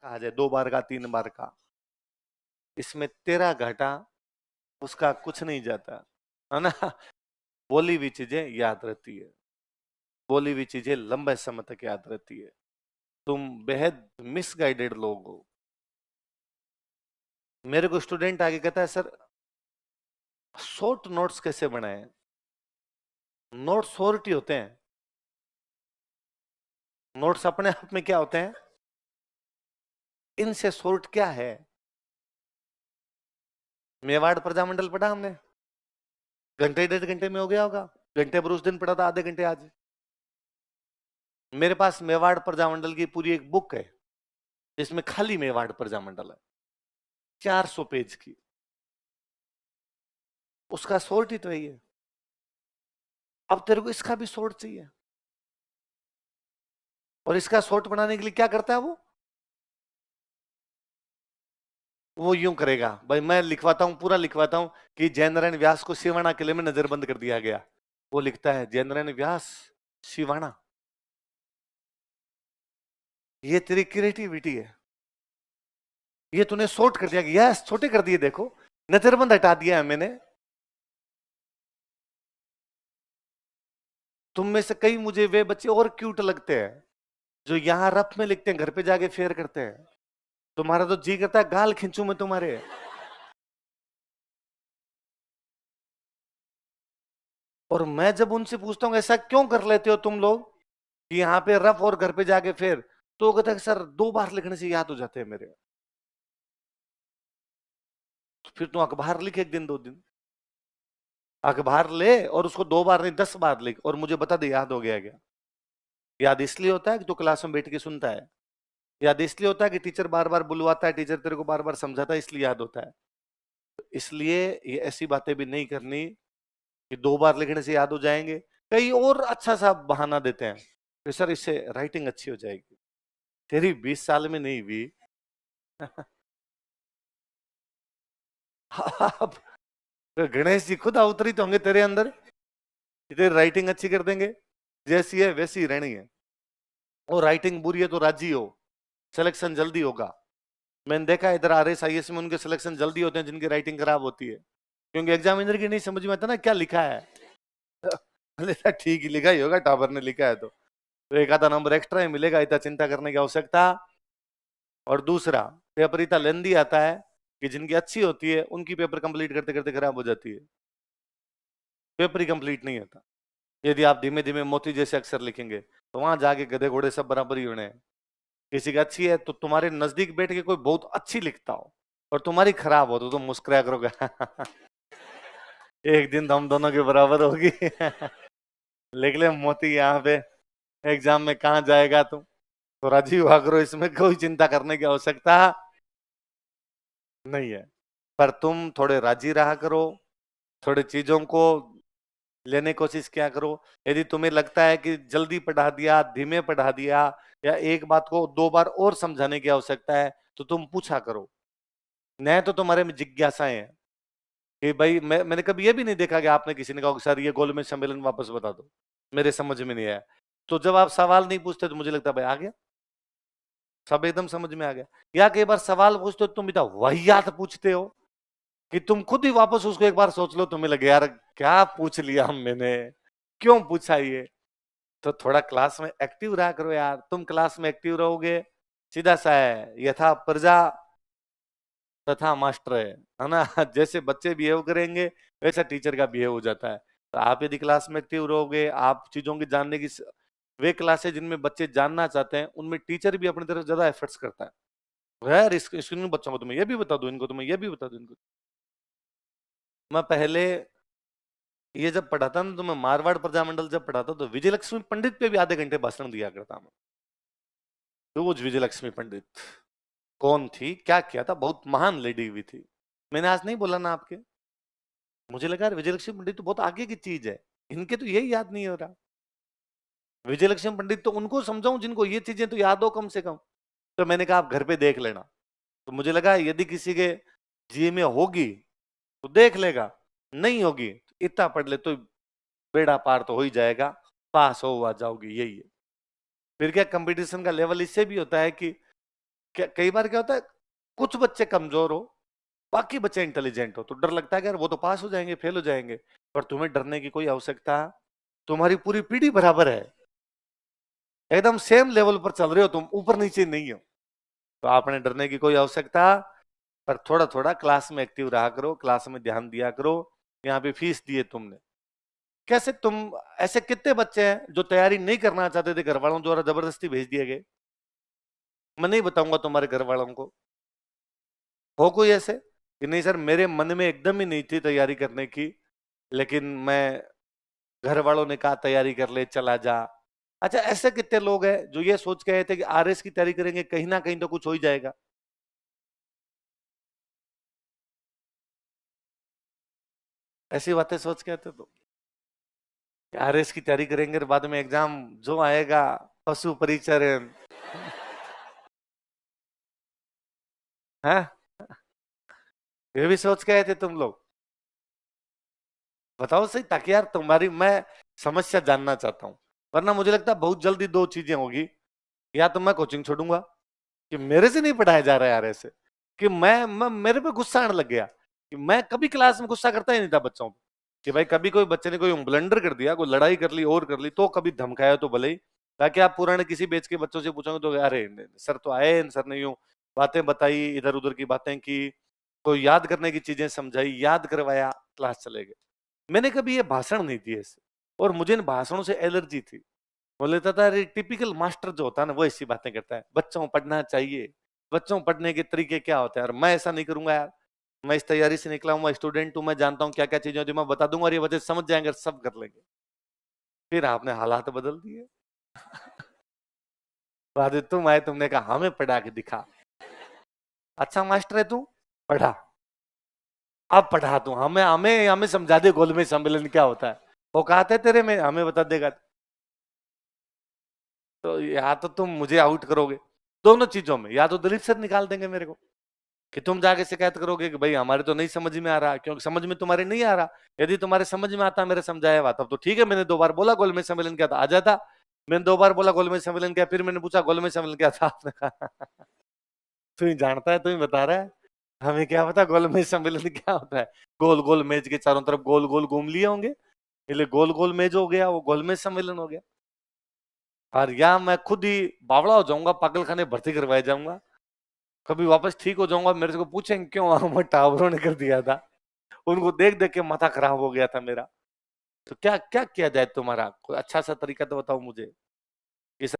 कहा जाए 2 बार का 3 बार का, इसमें तेरा घाटा, उसका कुछ नहीं जाता, है ना। बोली हुई चीजें याद रहती है, बोली हुई चीजें लंबे समय तक याद रहती है। तुम बेहद मिसगाइडेड लोग हो। मेरे को स्टूडेंट आगे कहता है, सर शॉर्ट नोट्स कैसे बनाए। नोट्स शॉर्ट ही होते हैं। नोट्स अपने आप में क्या होते हैं, इनसे शॉर्ट क्या है। मेवाड़ प्रजामंडल पढ़ा हमने, घंटे 1.5 घंटे में हो गया होगा। घंटे पर उस दिन पढ़ा था, आधे घंटे आज। मेरे पास मेवाड़ प्रजामंडल की पूरी एक बुक है, जिसमें खाली मेवाड़ प्रजामंडल है, 400 पेज की। उसका शॉर्ट ही तो है ये। अब तेरे को इसका भी शॉर्ट चाहिए, और इसका शॉर्ट बनाने के लिए क्या करता है वो यूं करेगा, भाई मैं लिखवाता हूं, पूरा लिखवाता हूं कि जयनारायण व्यास को सिवाना किले में नजरबंद कर दिया गया। वो लिखता है जयनारायण व्यास सिवाना। ये तेरी क्रिएटिविटी है, ये तूने शॉर्ट कर दिया, यस छोटे कर दिए, देखो नजरबंद हटा दिया है मैंने। तुम में से कई मुझे वे बच्चे और क्यूट लगते हैं जो यहां रफ में लिखते हैं, घर पे जाके फेयर करते हैं। तुम्हारा तो जी करता है गाल खींचू मैं तुम्हारे। और मैं जब उनसे पूछता हूँ ऐसा क्यों कर लेते हो तुम लोग कि यहाँ पे रफ और घर पे जाके फेर, तो वो कहता है सर 2 बार लिखने से याद हो जाते हैं मेरे। तो फिर तू अखबार लिख 1 दिन 2 दिन, अखबार ले और उसको 2 बार नहीं 10 बार लिख, और मुझे बता दे याद हो गया क्या। याद इसलिए होता है कि तू क्लास में बैठ के सुनता है। याद इसलिए होता है कि टीचर बार बार बुलवाता है, टीचर तेरे को बार बार समझाता है, इसलिए याद होता है। तो इसलिए ये ऐसी बातें भी नहीं करनी कि 2 बार लिखने से याद हो जाएंगे। कई और अच्छा सा बहाना देते हैं कि सर इससे राइटिंग अच्छी हो जाएगी। तेरी 20 साल में नहीं हुई। अब तो गणेश जी खुद अवतरित होंगे तेरे अंदर कि तेरी राइटिंग अच्छी कर देंगे। जैसी है वैसी ही रहनी है। और राइटिंग बुरी है तो राजी हो, सिलेक्शन जल्दी होगा। मैंने देखा इधर RS IS में उनके सिलेक्शन जल्दी होते हैं जिनकी राइटिंग खराब होती है, क्योंकि एग्जामिनर की नहीं समझ में आता ना क्या लिखा है। ठीक ही लिखा ही होगा, टाबर ने लिखा है तो एक आधा नंबर एक्स्ट्रा ही मिलेगा, इतना चिंता करने की आवश्यकता। और दूसरा, पेपर इतना लेंदी आता है कि जिनकी अच्छी होती है उनकी पेपर कंप्लीट करते करते खराब हो जाती है। पेपर ही कंप्लीट नहीं होता। यदि आप धीमे धीमे मोती जैसे अक्षर लिखेंगे तो वहां जाके गधे घोड़े सब बराबर ही होने हैं। किसी की अच्छी है तो तुम्हारे नजदीक बैठ के कोई बहुत अच्छी लिखता हो और तुम्हारी खराब हो तो तुम मुस्कुराया करोगे। एक दिन तो हम दोनों के बराबर होगी। लिख ले मोती यहाँ पे, एग्जाम में कहाँ जाएगा तुम, तो राजी हुआ करो, इसमें कोई चिंता करने की आवश्यकता नहीं है। पर तुम थोड़े राजी रहा करो, थोड़ी चीजों को लेने की कोशिश क्या करो। यदि तुम्हें लगता है कि जल्दी पढ़ा दिया, धीमे पढ़ा दिया, या एक बात को 2 बार और समझाने की आवश्यकता है, तो तुम पूछा करो। न तो तुम्हारे में जिज्ञासाएं हैं कि भाई मैंने कभी ये भी नहीं देखा कि आपने किसी ने कहा कि सर ये गोलमेज सम्मेलन वापस बता दो, मेरे समझ में नहीं आया। तो जब आप सवाल नहीं पूछते तो मुझे लगता है भाई आ गया, सब एकदम समझ में आ गया। या कई बार सवाल पूछते हो तुम इतना वाहियात पूछते हो कि तुम खुद ही वापस उसको एक बार सोच लो, तुम्हें लगे यार क्या पूछ लिया हम मैंने, क्यों पूछा ये। तो थोड़ा क्लास में एक्टिव रहा करो यार। तुम क्लास में एक्टिव रहोगे, सीधा सा है, यथा प्रजा तथा मास्टर है ना। जैसे बच्चे बिहेव करेंगे वैसा टीचर का बिहेव हो जाता है। तो आप यदि क्लास में एक्टिव रहोगे, आप चीजों की जानने की वे क्लासेस जिनमें बच्चे जानना चाहते हैं उनमें टीचर भी अपनी तरफ ज्यादा एफर्ट्स करता है। यार इन बच्चों को तुम्हें ये भी बता दो, इनको तुम्हें ये भी बता दो, इनको। मैं पहले ये जब पढ़ाता ना, तो मैं मारवाड़ प्रजामंडल जब पढ़ाता तो विजयलक्ष्मी पंडित पे भी आधे घंटे भाषण दिया करता मैं। रोज विजयलक्ष्मी पंडित कौन थी, क्या किया था, बहुत महान लेडी हुई थी। मैंने आज नहीं बोला ना आपके। मुझे लगा यार विजयलक्ष्मी पंडित तो बहुत आगे की चीज है, इनके तो यही याद नहीं हो रहा। विजयलक्ष्मी पंडित तो उनको समझाऊं जिनको ये चीजें तो याद हो कम से कम। तो मैंने कहा आप घर पे देख लेना। तो मुझे लगा यदि किसी के जी में होगी तो देख लेगा, नहीं होगी तो इतना पढ़ ले तो बेड़ा पार तो हो ही जाएगा, पास हो आ जाओगी, यही है। फिर क्या कंपटीशन का लेवल इससे भी होता है कि कई बार क्या होता है, कुछ बच्चे कमजोर हो, बाकी बच्चे इंटेलिजेंट हो, तो डर लगता है कि यार वो तो पास हो जाएंगे, फेल हो जाएंगे। पर तुम्हें डरने की कोई आवश्यकता, तुम्हारी पूरी पीढ़ी बराबर है, एकदम सेम लेवल पर चल रहे हो तुम, ऊपर नीचे नहीं हो। तो आपने डरने की कोई आवश्यकता। पर थोड़ा थोड़ा क्लास में एक्टिव रहा करो, क्लास में ध्यान दिया करो। यहाँ पे फीस दी है तुमने, कैसे तुम, ऐसे कितने बच्चे हैं जो तैयारी नहीं करना चाहते थे, घर वालों द्वारा जबरदस्ती भेज दिए गए। मैं नहीं बताऊंगा तुम्हारे घर वालों को। हो कोई ऐसे कि नहीं सर मेरे मन में एकदम ही नहीं थी तैयारी करने की, लेकिन मैं, घर वालों ने कहा तैयारी कर ले, चला जा। अच्छा, ऐसे कितने लोग हैं जो ये सोच के आए थे कि आरएस की तैयारी करेंगे, कहीं ना कहीं तो कुछ हो ही जाएगा। ऐसी बातें सोच के आते तो आरएस की तैयारी करेंगे और बाद में एग्जाम जो आएगा, पशु परिचरण है, ये भी सोच के आए थे तुम लोग। बताओ सही, ताकि यार तुम्हारी मैं समस्या जानना चाहता हूँ। वरना मुझे लगता है बहुत जल्दी दो चीजें होगी, या तो मैं कोचिंग छोड़ूंगा कि मेरे से नहीं पढ़ाया जा रहा है यार ऐसे, कि मैं मेरे पे गुस्सा आने लग गया कि मैं कभी क्लास में गुस्सा करता ही नहीं था बच्चों पे, कि भाई कभी कोई बच्चे ने कोई ब्लंडर कर दिया, कोई लड़ाई कर ली और कर ली, तो कभी धमकाया तो भले ही। ताकि आप पुराने किसी बेच के बच्चों से पूछोगे तो अरे सर तो आए, सर ने यूं बातें बताई, इधर उधर की बातें की, कोई याद करने की चीजें समझाई, याद करवाया, क्लास चले गए। मैंने कभी ये भाषण नहीं दिए ऐसे, और मुझे इन भाषणों से एलर्जी थी। वो लेता था, अरे टिपिकल मास्टर जो होता है ना वो ऐसी बातें करता है, बच्चों को पढ़ना चाहिए, बच्चों को पढ़ने के तरीके क्या होते हैं, और मैं ऐसा नहीं करूंगा यार। मैं इस तैयारी से निकला हूँ, मैं स्टूडेंट हूँ, मैं जानता हूँ क्या क्या चीजें होती है, मैं बता दूंगा और ये बच्चे समझ जाएंगे, सब कर लेंगे। फिर आपने हालात बदल दिए। बाद तुम आए, तुमने कहा हमें पढ़ा के दिखा। अच्छा मास्टर है तू, पढ़ा, अब पढ़ा तू, हमें हमें हमें समझा दे गोलमेज सम्मेलन क्या होता है। वो कहते तेरे में हमें बता देगा। तो या तो तुम मुझे आउट करोगे दोनों चीजों में, या तो दिलीप सर निकाल देंगे मेरे को, कि तुम जाके शिकायत करोगे कि भाई हमारे तो नहीं समझ में आ रहा, क्योंकि समझ में तुम्हारे नहीं आ रहा। यदि तुम्हारे समझ में आता मेरे समझाया हुआ तब तो ठीक है, मैंने 2 बार बोला गोलमेज सम्मेलन क्या था, आ जाता। मैंने 2 बार बोला गोलमेज सम्मेलन क्या, फिर मैंने पूछा गोलमेज सम्मेलन क्या था, आपने कहा तू ही जानता है, तू ही बता रहा है, हमें क्या पता गोलमेज सम्मेलन क्या होता है। गोल गोल मेज के चारों तरफ गोल गोल घूम लिए होंगे, इसलिए गोल गोल मेज हो गया, वो गोलमेज सम्मेलन हो गया। और या मैं खुद ही बावड़ा हो जाऊंगा, पागल खाने भर्ती करवाया जाऊंगा, कभी वापस ठीक हो जाऊंगा, मेरे को पूछेंगे क्यों, हम टावरों ने कर दिया था, उनको देख देख के माथा खराब हो गया था मेरा। तो क्या क्या किया जाए, तुम्हारा कोई अच्छा सा तरीका तो बताओ मुझे।